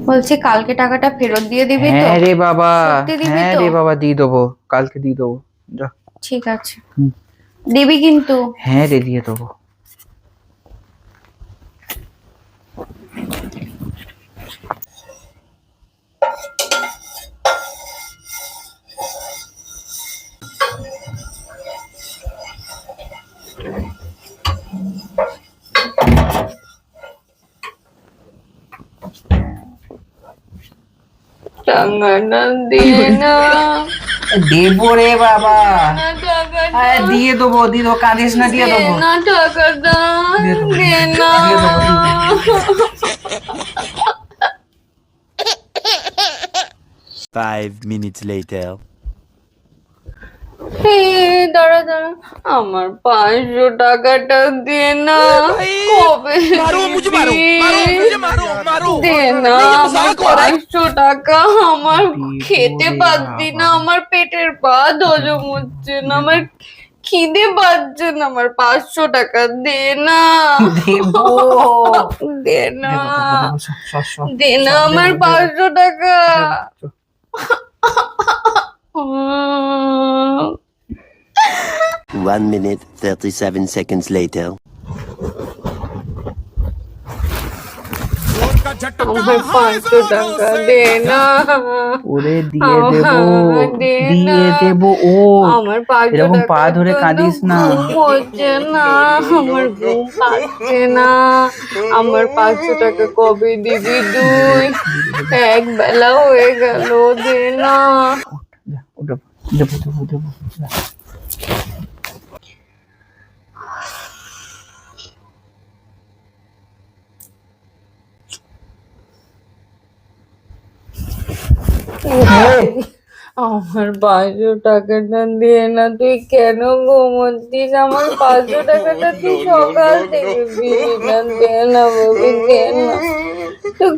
বলছি কালকে টাকাটা ফেরত দিয়ে দিবি তো? হ্যাঁ রে বাবা, সত্যি দিবি হ্যাঁ তো? রে বাবা, দিয়ে দেবো, কালকে দিয়ে দেবো। যা। ঠিক আছে, হুম। দিবি কিন্তু। হ্যাঁ রে, দিয়ে দেবো। টাকাটা দিয়ে না। দেবো রে বাবা, না টাকাটা। আরে দিয়ে দেবো, দিয়ে দেবো, কাঁদিস না, দিয়ে দেবো। না টাকাটা। দিয়ে দেবো, দে না। দিয়ে দেবো, দিয়ে দেবো। 5 minutes later. দাঁড়া দাঁড়া, আমার 500 টাকাটা দে না। কবে দে না আমার 500 টাকা। আমার খেতে পাচ্ছি না, আমার পেটের ভাত হজম হচ্ছে না, আমার খিদে পাচ্ছে না, আমার 500 টাকা দে না। দেবো, দে না, দেবো, সর, সর, দে না আমার 500 টাকা। সর। 1 minute 37 seconds later. আমার 500 টাকা দে না। ওরে দিয়ে দেবো, দে না। দিয়ে দেবো। ও আমার 500 এরকম পা টাকার ধরে জন্য কাঁদিস না। ঘুম হচ্ছে না, আমার ঘুম পাচ্ছে না। আমার 500 টাকা কবে দিবি তুই? এক বেলা হয়ে গেল, দে না। যা, ও দেবো, দেবো, দেবো, দেবো, যা। আমার 500 টাকাটা দিয়ে না, তুই কেন ঘুমোচ্ছিস? আমার 500 টাকাটা তুই সকাল থেকে দিবি না, দে না বাবু, দে না। তুই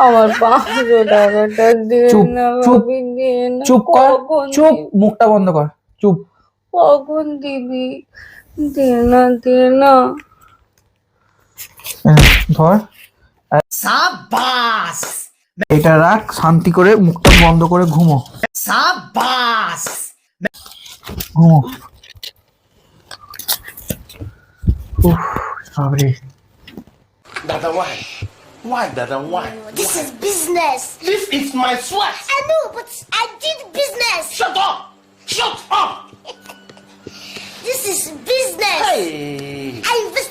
আমার 500 টাকাটা দে চুপ, না চুপ, বাবু, দে না। চুপ কর, কখন চুপ, দিবি? মুখটা বন্ধ কর, চুপ। কখন দিবি? দে না, দে না। ধর, সাবাস, এটা রাখ, শান্তি করে মুখটা বন্ধ করে ঘুমো। সাবাস, ঘুমো। উফ, বাবরে। Dada, why? Why, Dada, why? This is business. This is my sweat. I know, but I did business. Shut up! Shut up! This is business. Hey! I invested